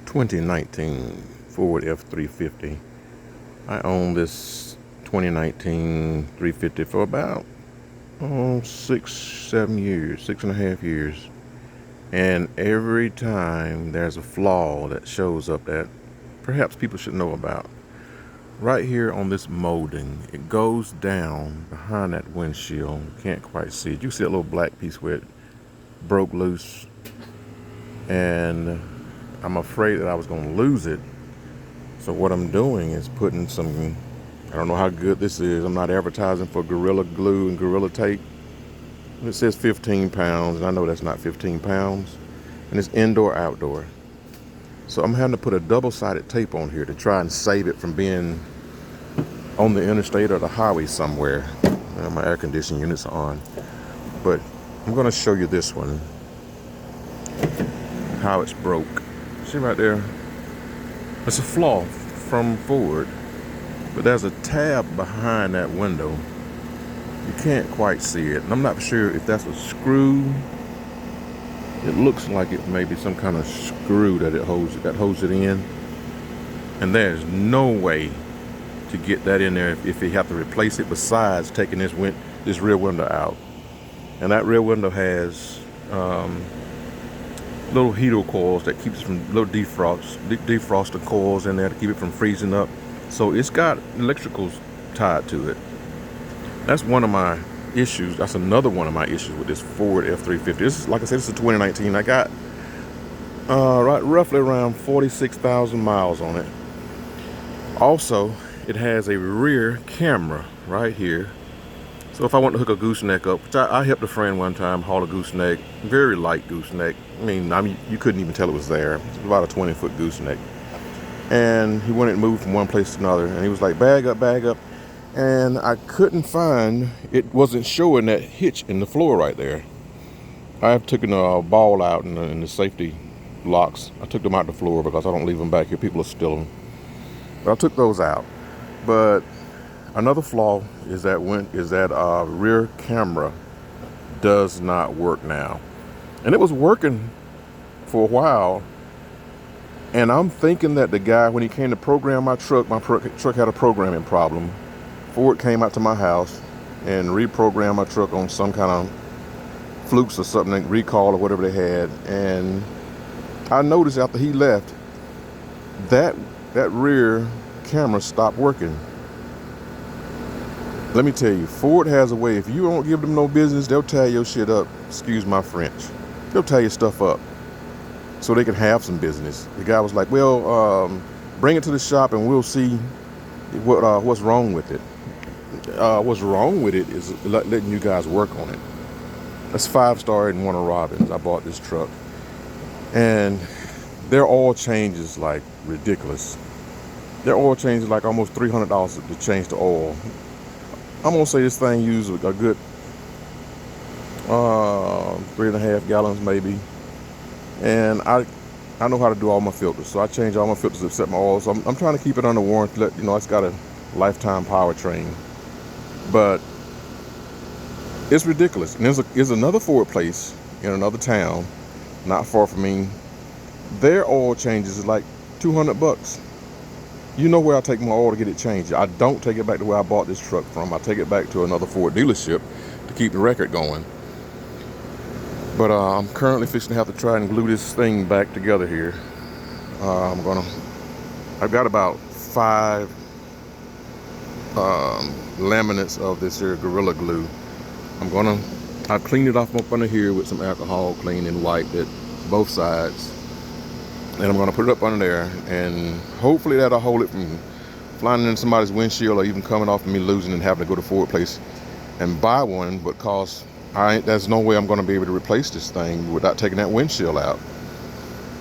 2019 Ford F350. I own this 2019 350 for about 6.5 years. And every time there's a flaw that shows up that perhaps people should know about. Right here on this molding, it goes down behind that windshield. You can't quite see it. You see a little black piece where it broke loose. And I'm afraid that I was going to lose it. So what I'm doing is putting some, I don't know how good this is. I'm not advertising for Gorilla Glue and Gorilla Tape. It says 15 pounds, and I know that's not 15 pounds. And it's indoor, outdoor. So I'm having to put a double-sided tape on here to try and save it from being on the interstate or the highway somewhere. My air conditioning unit's on. But I'm going to show you this one, how it's broke. See right there? It's a flaw from Ford, but there's a tab behind that window. You can't quite see it, and I'm not sure if that's a screw. It looks like it may be some kind of screw that holds it in, and there's no way to get that in there if you have to replace it besides taking this rear window out. And that rear window has little heater coils that keeps it from little defroster coils in there to keep it from freezing up. So it's got electricals tied to it. That's one of my issues. That's another one of my issues with this Ford F350. This is, like I said, this is a 2019. I got roughly around 46,000 miles on it. Also, it has a rear camera right here. So if I want to hook a gooseneck up, which I helped a friend one time haul a gooseneck, very light gooseneck. I mean, you couldn't even tell it was there. It was about a 20-foot gooseneck. And he wanted to move from one place to another. And he was like, bag up. And I couldn't find, it wasn't showing that hitch in the floor right there. I've taken a ball out in the safety locks. I took them out the floor because I don't leave them back here. People will steal them. But I took those out. But another flaw is that rear camera does not work now. And it was working for a while. And I'm thinking that the guy, when he came to program my truck had a programming problem. Ford came out to my house and reprogrammed my truck on some kind of flukes or something, recall or whatever they had. And I noticed after he left, that rear camera stopped working. Let me tell you, Ford has a way. If you don't give them no business, they'll tear your shit up. Excuse my French. They'll tear your stuff up so they can have some business. The guy was like, well, bring it to the shop and we'll see what's wrong with it. What's wrong with it is letting you guys work on it. That's 5-star in Warner Robins. I bought this truck. And their oil changes like ridiculous. Their oil changes like almost $300 to change the oil. I'm gonna say this thing used a good 3.5 gallons maybe, and I know how to do all my filters, so I change all my filters except my oil. So I'm trying to keep it under warranty. It's got a lifetime powertrain, but it's ridiculous. And there's another Ford place in another town, not far from me. Their oil changes is like $200. You know where I take my oil to get it changed. I don't take it back to where I bought this truck from. I take it back to another Ford dealership to keep the record going. But I'm currently fixing to have to try and glue this thing back together here. I've got about 5 laminates of this here Gorilla Glue. I've cleaned it off up under here with some alcohol, clean and wiped it, both sides. And I'm going to put it up under there, and hopefully that'll hold it from flying into somebody's windshield or even coming off of me losing and having to go to Ford place and buy one, because there's no way I'm going to be able to replace this thing without taking that windshield out.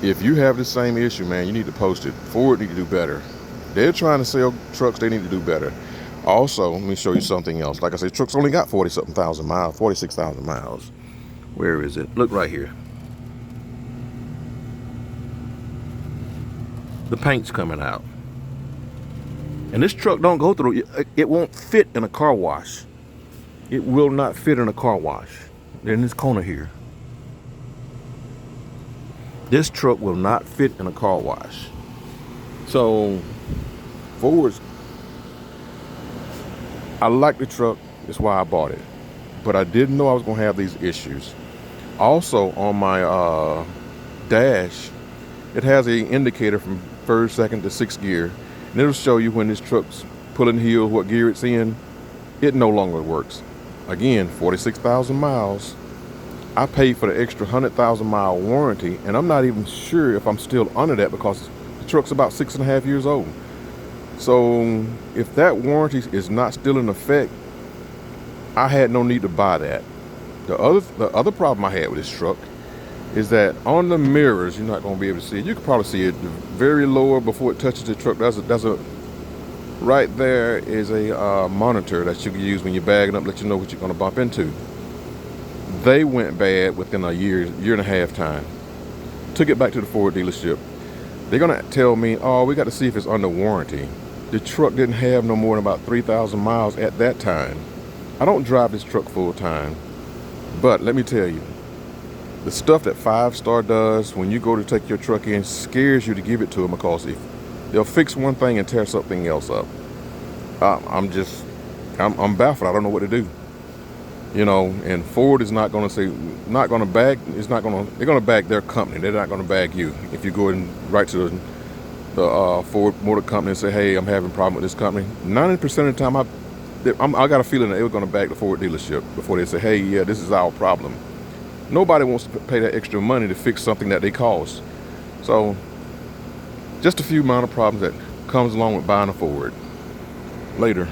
If you have the same issue, man, you need to post it. Ford need to do better. They're trying to sell trucks. They need to do better. Also, let me show you something else. Like I said, truck's only got 40-something thousand miles, 46,000 miles. Where is it? Look right here. The paint's coming out. And this truck don't go through, it won't fit in a car wash. It will not fit in a car wash. In this corner here. This truck will not fit in a car wash. So Ford's, I like the truck, that's why I bought it. But I didn't know I was gonna have these issues. Also on my dash, it has an indicator from first, second to sixth gear. And it'll show you when this truck's pulling heel, what gear it's in. It no longer works. Again, 46,000 miles. I paid for the extra 100,000 mile warranty, and I'm not even sure if I'm still under that because the truck's about 6.5 years old. So if that warranty is not still in effect, I had no need to buy that. The other problem I had with this truck is that on the mirrors, you're not going to be able to see it. You can probably see it very lower before it touches the truck. Right there is a monitor that you can use when you're bagging up, let you know what you're going to bump into. They went bad within a year and a half time. Took it back to the Ford dealership. They're going to tell me, oh, we got to see if it's under warranty. The truck didn't have no more than about 3,000 miles at that time. I don't drive this truck full time, but let me tell you, the stuff that 5-Star does when you go to take your truck in scares you to give it to them because if they'll fix one thing and tear something else up. I'm baffled. I don't know what to do. You know, and Ford is not going to say, they're going to bag their company. They're not going to bag you. If you go and write to the Ford Motor Company and say, hey, I'm having a problem with this company, 90% of the time I got a feeling that they were going to bag the Ford dealership before they say, hey, yeah, this is our problem. Nobody wants to pay that extra money to fix something that they caused. So just a few minor problems that comes along with buying a Ford. Later.